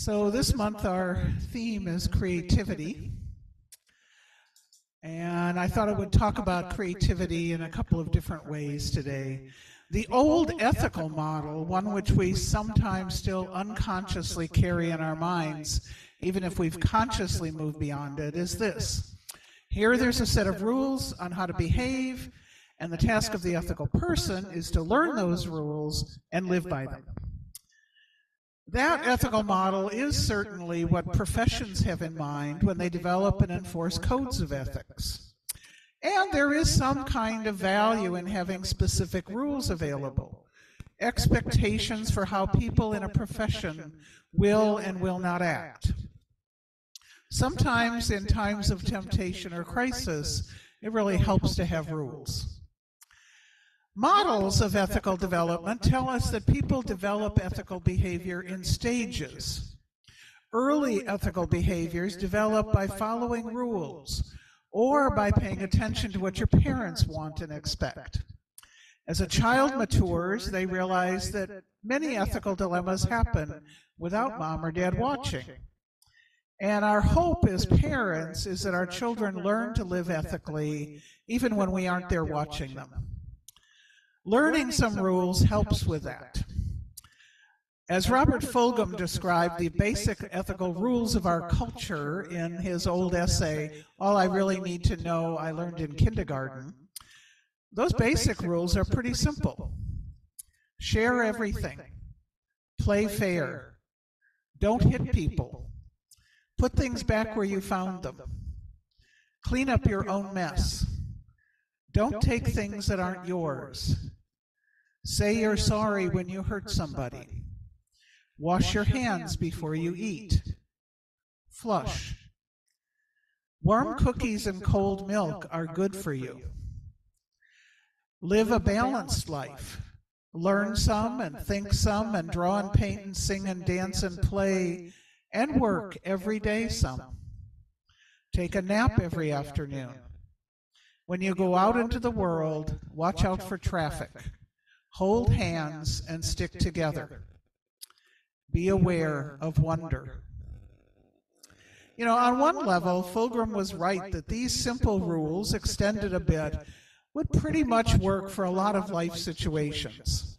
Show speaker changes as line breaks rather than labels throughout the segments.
So this month our theme is creativity, and I thought I would talk about creativity in a couple of different ways today. The old ethical model, one which we sometimes still unconsciously carry in our minds, even if we've consciously moved beyond it, is this. Here there's a set of rules on how to behave, and the task of the ethical person is to learn those rules and live by them. That ethical model is certainly what professions have in mind when they develop and enforce codes of ethics. And there is some kind of value in having specific rules available, expectations for how people in a profession will and will not act. Sometimes in times of temptation or crisis, it really helps to have rules. Models of ethical development tell us that people develop ethical behavior in stages. Early ethical behaviors develop by following rules or by paying attention to what your parents want and expect. As a child matures, they realize that many ethical dilemmas happen without mom or dad watching. And our hope as parents is that our children learn to live ethically even when we aren't there watching them. Learning some rules helps with that. As Robert Fulghum described the basic ethical rules of our culture in his old essay, All I Really Need to Know I Learned in Kindergarten, those basic rules are pretty simple. Share everything. Play fair. Don't hit people. Put things back where you found them. Clean up your own mess. Don't take things that aren't yours. Say you're sorry when you hurt somebody. Wash your hands before you eat. Flush. Warm cookies and cold milk are good for you. Live a balanced life. Learn some and think some and draw and paint and sing and dance and play and work every day some. Take a nap every afternoon. When you go out into the world, watch out for traffic. Hold hands and stick together. Be aware of wonder. You know, on one level, Fulghum was right that these simple rules, extended a bit, would pretty much work for a lot of life situations.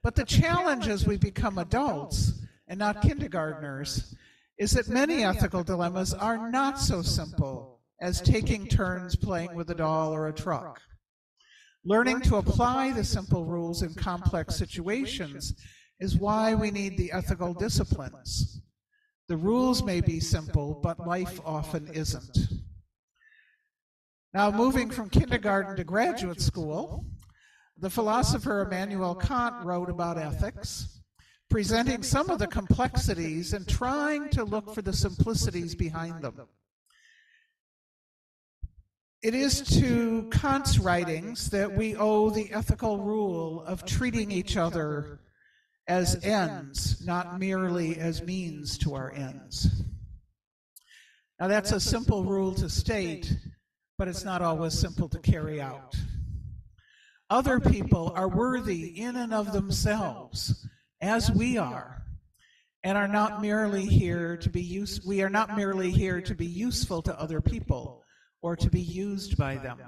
But the challenge as we become adults, and not kindergartners, is that many ethical dilemmas are not so simple as taking turns playing with a doll or a truck. Learning to apply the simple rules in complex situations is why we need the ethical disciplines. The rules may be simple, but life often isn't. Now, moving from kindergarten to graduate school, the philosopher Immanuel Kant wrote about ethics, presenting some of the complexities and trying to look for the simplicities behind them. It is to Kant's writings that we owe the ethical rule of treating each other as ends, not merely as means to our ends. Now that's a simple rule to state, but it's not always simple to carry out. Other people are worthy in and of themselves, as we are, and are not merely here to be we are not merely here to be useful to other people or to be used by them.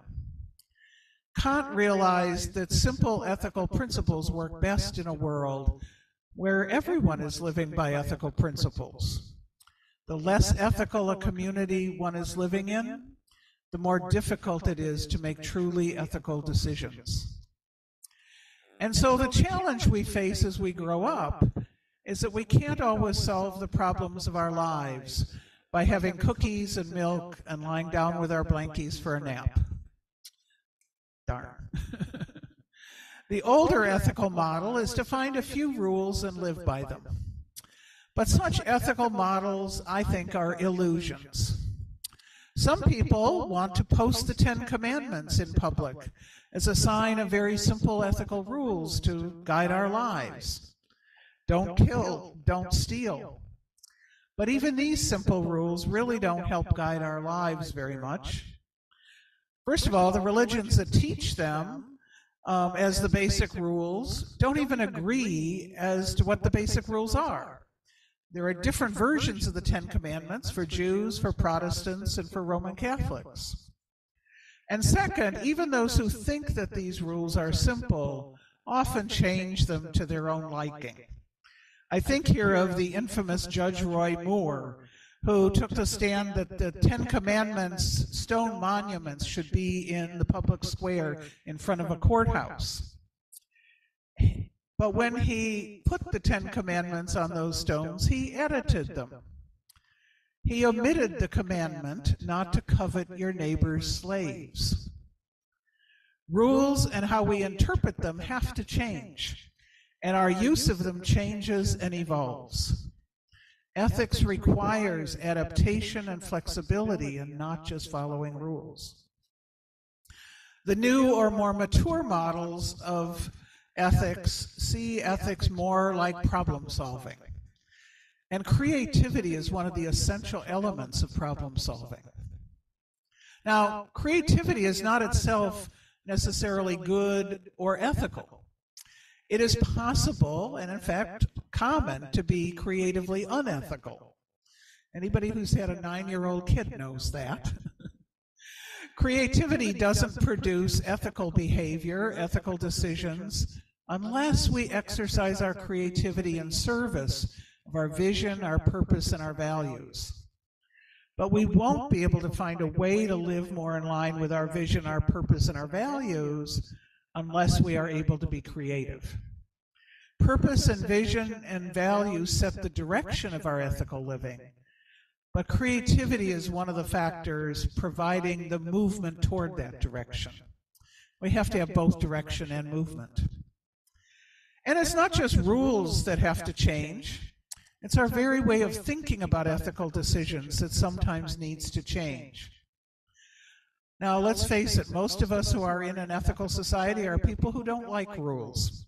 Kant realized that simple ethical principles work best in a world where everyone is living by ethical principles. The less ethical a community one is living in, the more difficult it is to make truly ethical decisions. And so the challenge we face as we grow up is that we can't always solve the problems of our lives by having cookies and milk and lying down with our blankies for a nap. Darn. The older ethical model is to find a few rules and live by them. But such ethical models, I think, are illusions. Some people want to post the 10 Commandments in public as a sign of very simple ethical rules to guide our lives. Don't kill, don't steal. But even these simple rules really don't help guide our lives very much. First of all, the religions that teach them as the basic rules don't even agree as to what the basic rules are. There are different versions of the Ten Commandments for Jews, for Protestants, and for Roman Catholics. And second, even those who think that these rules are simple often change them to their own liking. I think here of the infamous Judge Roy Moore, who took the stand that the Ten Commandments stone monuments should be in the public square in front of a courthouse. But when he put the Ten Commandments on those stones, he edited them. He omitted the commandment not to covet your neighbor's slaves. Rules and how we interpret them have to change, and our use of them changes and evolves. Ethics requires adaptation and flexibility and not just following rules. The new or more mature models of ethics see ethics more like problem solving. And creativity is one of the essential elements of problem solving. Now, creativity is not itself necessarily good or ethical. It is possible, and in fact, common, to be creatively unethical. Anybody who's had a 9-year-old kid knows that. Creativity doesn't produce ethical behavior, ethical decisions, unless we exercise our creativity in service of our vision, our purpose, and our values. But we won't be able to find a way to live more in line with our vision, our purpose, and our values unless we are able to be creative. Purpose and vision and values set the direction of our ethical living, but creativity is one of the factors providing the movement toward that direction. We have to have both direction and movement. And it's not just rules that have to change. It's our very way of thinking about ethical decisions that sometimes needs to change. Now, let's face it, most of us who are in an ethical society are people who don't like rules.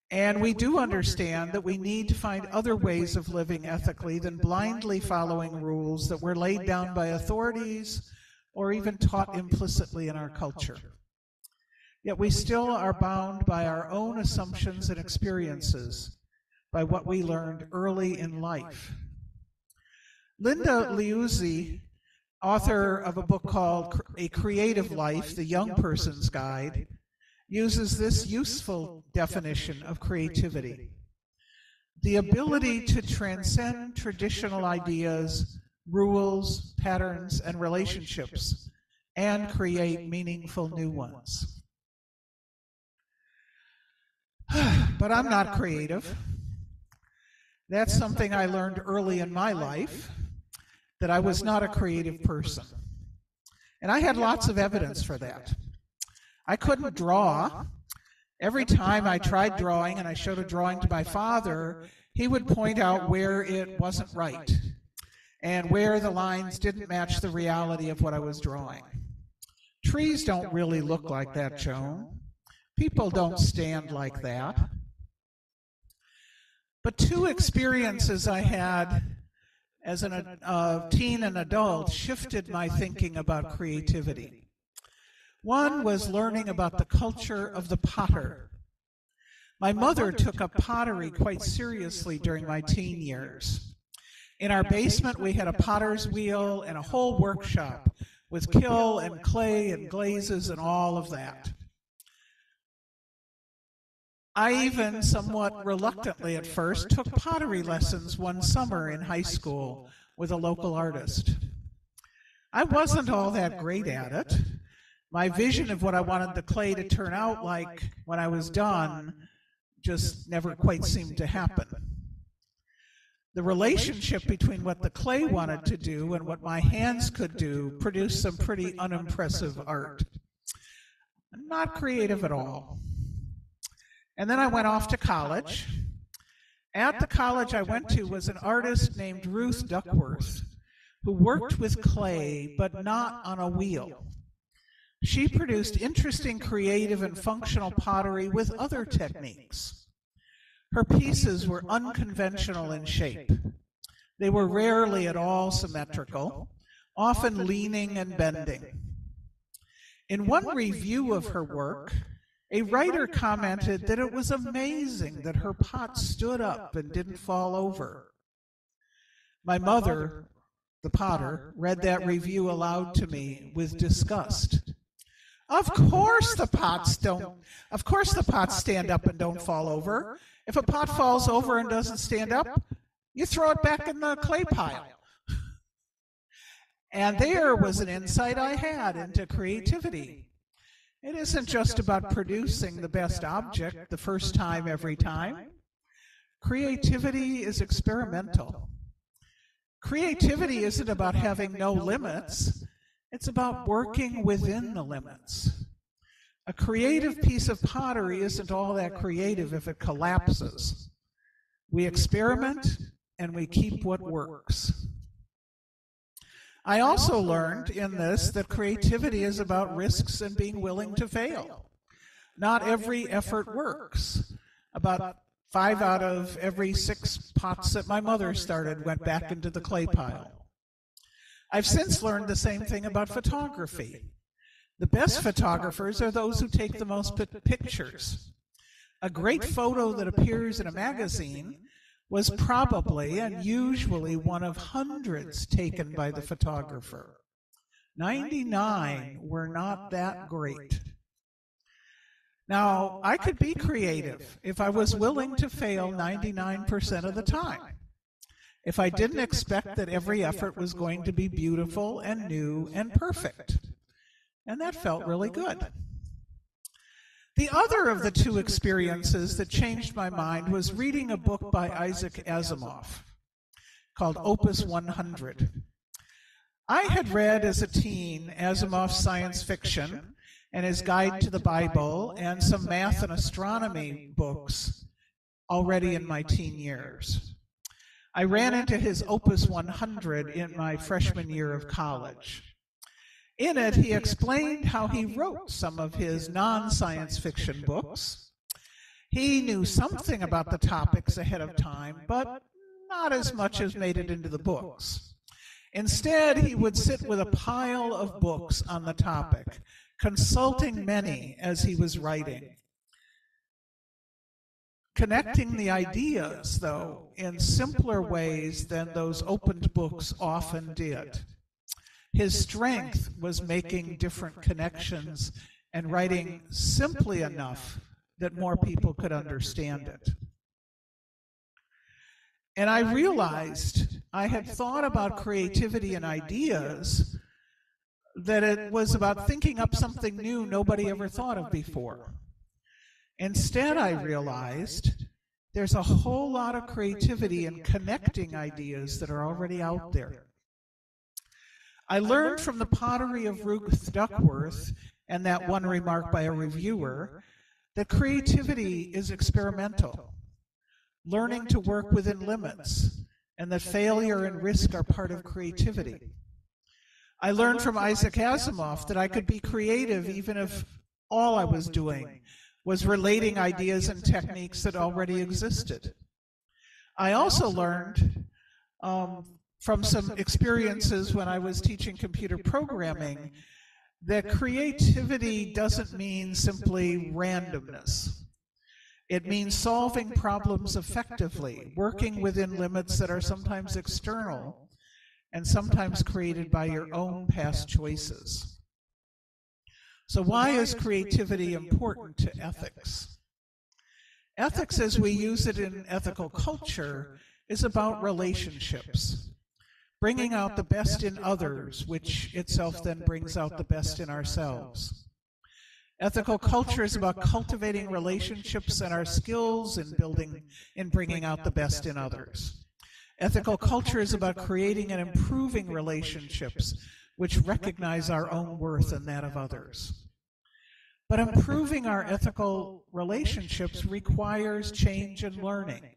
And we do understand that we need to find other ways of living ethically than blindly following rules that were laid down by authorities or even taught implicitly in our culture. Yet we still are bound by our own assumptions and experiences, by what we learned early in life. Linda Liuzzi, author of a book called A Creative Life, The Young Person's Guide, uses this useful definition of creativity: the ability to transcend traditional ideas, rules, patterns, and relationships, and create meaningful new ones. But I'm not creative. That's something I learned early in my life, that I was not a creative person. And I had lots of evidence for that. I couldn't draw. Every time I tried drawing and I showed a drawing to my father, he would point out where it wasn't right and where the lines didn't match the reality of what I was drawing. Trees don't really look like that, Jone. People don't stand like that. But two experiences I had as a teen and adult shifted my thinking about creativity. One was learning about the culture of the potter. My mother took up pottery quite seriously during my teen years. In our basement, we had a potter's wheel and a whole workshop with kill and clay and glazes and all of that. I even, somewhat reluctantly at first, took pottery lessons one summer in high school with a local artist. I wasn't all that great at it. My vision of what I wanted the clay to turn out like when I was done just never quite seemed to happen. The relationship between what the clay wanted to do and what my hands could do produced some pretty unimpressive art. Not creative at all. And then I went off to college. At the college I went to was an artist named Ruth Duckworth, who worked with clay, but not on a wheel. She produced interesting, creative, and functional pottery with other techniques. Her pieces were unconventional in shape. They were rarely at all symmetrical, often leaning and bending. In one review of her work, a writer commented that it was amazing that her pot stood up and didn't fall over. My mother, the potter, read that review aloud to me with disgust. Of course the pots stand up and don't fall over. If a pot falls over and doesn't stand up, you throw it back in the clay pile. And there was an insight I had into creativity. It isn't just about producing the best object the first time every time. Creativity is experimental. Creativity isn't about having no limits. It's about working within the limits. A creative piece of pottery isn't all that creative if it collapses. We experiment and we keep what works. I also learned in this that creativity is about risks and being willing to fail. Not every effort works. About 5 out of every 6 pots that my mother started went back into the clay pile. I've since learned the same thing about photography. The best photographers are those who take the most pictures. A great photo that appears in a magazine was probably and usually one of hundreds taken by the photographer. 99 were not that great. Now, I could be creative if I was willing to fail 99% of the time. If I didn't expect that every effort was going to be beautiful and new and perfect. And that felt really good. The other of the 2 experiences that changed my mind was reading a book by Isaac Asimov called Opus 100. I had read as a teen Asimov's science fiction and his Guide to the Bible and some math and astronomy books already in my teen years. I ran into his Opus 100 in my freshman year of college. In it, he explained how he wrote some of his non-science fiction books. He knew something about the topics ahead of time, but not as much as made it into the books. Instead, he would sit with a pile of books on the topic, consulting many as he was writing. Connecting the ideas, though, in simpler ways than those opened books often did. His strength was making different connections and writing simply enough that more people could understand it. And I realized I had thought about creativity and ideas, that it was about thinking up something new nobody ever thought of before. Instead, I realized there's a whole lot of creativity in connecting ideas that are already out there. I learned from the pottery of Ruth Duckworth and that one remark by a reviewer that creativity is experimental, learning to work within limits, and that failure and risk are part of creativity. I learned from Isaac Asimov that I could be creative even if all I was doing was relating ideas and techniques that already existed. I also learned from some experiences when I was teaching computer programming that creativity doesn't mean simply randomness. It means solving problems effectively, working within limits that are sometimes external and sometimes created by your own past choices. So why is creativity important to ethics? Ethics, as we use it in ethical culture, is about relationships, bringing out the best in others, which itself then brings out the best in ourselves. Ethical culture is about cultivating relationships and our skills in bringing out the best in others. Ethical culture is about creating and improving relationships which recognize our own worth and that of others. But improving our ethical relationships requires change and learning.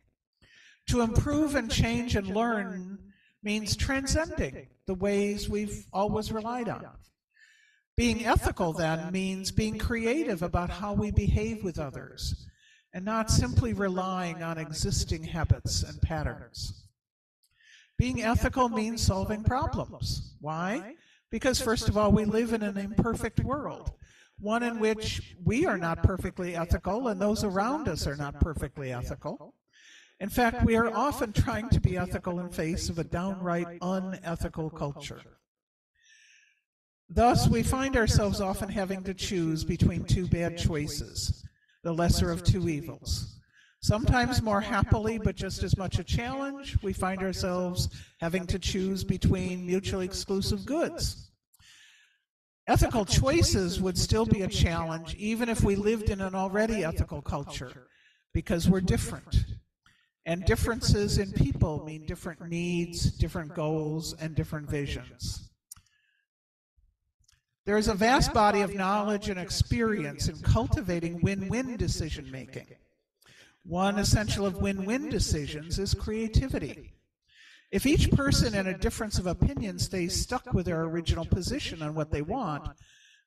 To improve and change and learn means transcending the ways we've always relied on. Being ethical, then, means being creative about how we behave with others, and not simply relying on existing habits and patterns. Being ethical means solving problems. Why? Because, first of all, we live in an imperfect world, one in which we are not perfectly ethical and those around us are not perfectly ethical. In fact, we are often trying to be ethical in face of a downright unethical culture. Thus, we find ourselves often having to choose between two bad choices, the lesser of two evils. Sometimes more happily, but just as much a challenge, we find ourselves having to choose between mutually exclusive goods. Ethical choices would still be a challenge even if we lived in an already ethical culture, because we're different. And differences in people mean different needs, different goals, and different visions. There is a vast body of knowledge and experience in cultivating win-win decision-making. One essential of win-win decisions is creativity. If each person in a difference of opinion stays stuck with their original position on what they want,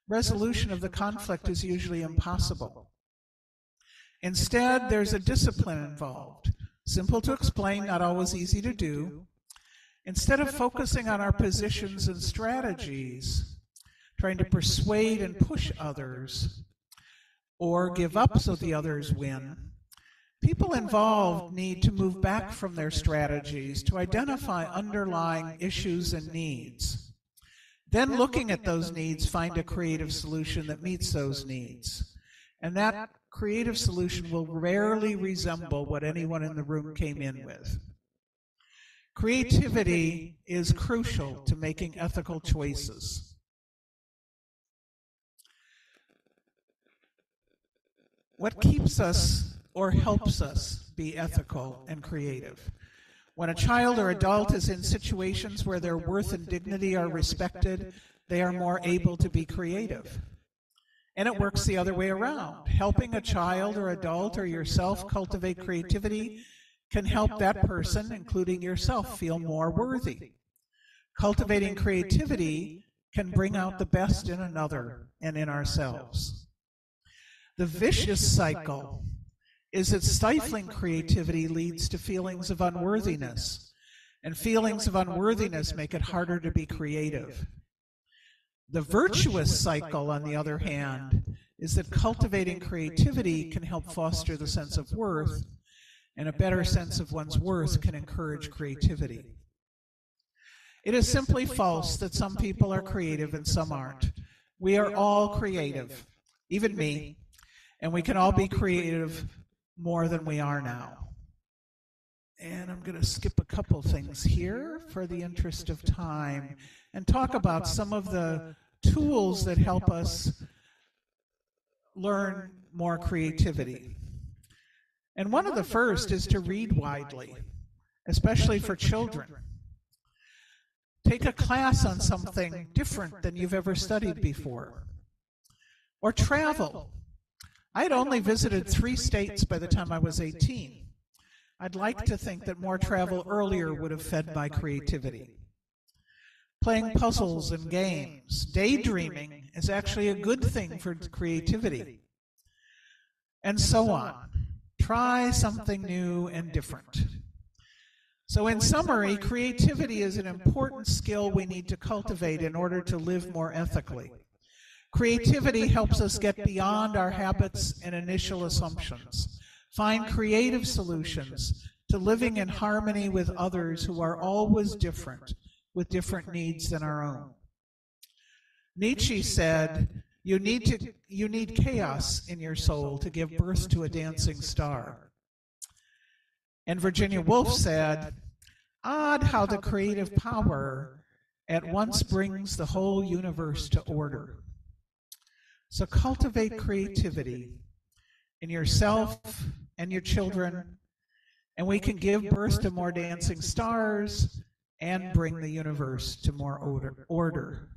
resolution of the conflict is usually impossible. Instead, there's a discipline involved, simple to explain, not always easy to do. Instead of focusing on our positions and strategies, trying to persuade and push others, or give up so the others win, people involved need to move back from their strategies to identify underlying issues and needs. Then, looking at those needs, find a creative solution that meets those needs. And that creative solution will rarely resemble what anyone in the room came in with. Creativity is crucial to making ethical choices. What keeps us or helps us be ethical and creative? When a child or adult is in situations where their worth and dignity are respected, they are more able to be creative. And it works the other way around. Helping a child or adult or yourself cultivate creativity can help that person, including yourself, feel more worthy. Cultivating creativity can bring out the best in another and in ourselves. The vicious cycle is that stifling creativity leads to feelings of unworthiness, and feelings of unworthiness make it harder to be creative. The virtuous cycle, on the other hand, is that cultivating creativity can help foster the sense of worth, and a better sense of one's worth can encourage creativity. It is simply false that some people are creative and some aren't. We are all creative, even me, and we can all be creative more than we are now. And I'm going to skip a couple things here for the interest of time and talk about some of the tools that help us learn more creativity. And one of the first is to read widely, especially for children. Take a class on something different than you've ever studied before. Or travel. I had only visited 3 states by the time I was 18. I'd like to think that more travel earlier would have fed my creativity. Playing puzzles and games, daydreaming is actually a good thing for creativity. And so on. Try something new and different. So in summary, creativity is an important skill we need to cultivate in order to live more ethically. Creativity helps us get beyond our habits and initial assumptions, find creative solutions to living in harmony with others who are always different, with different needs than our own. Nietzsche said, you need chaos in your soul to give birth to a dancing star. And Virginia Woolf said, odd how the creative power at once brings the whole universe to order. So cultivate creativity in yourself and your children, and we can give birth to more dancing stars and bring the universe to more order.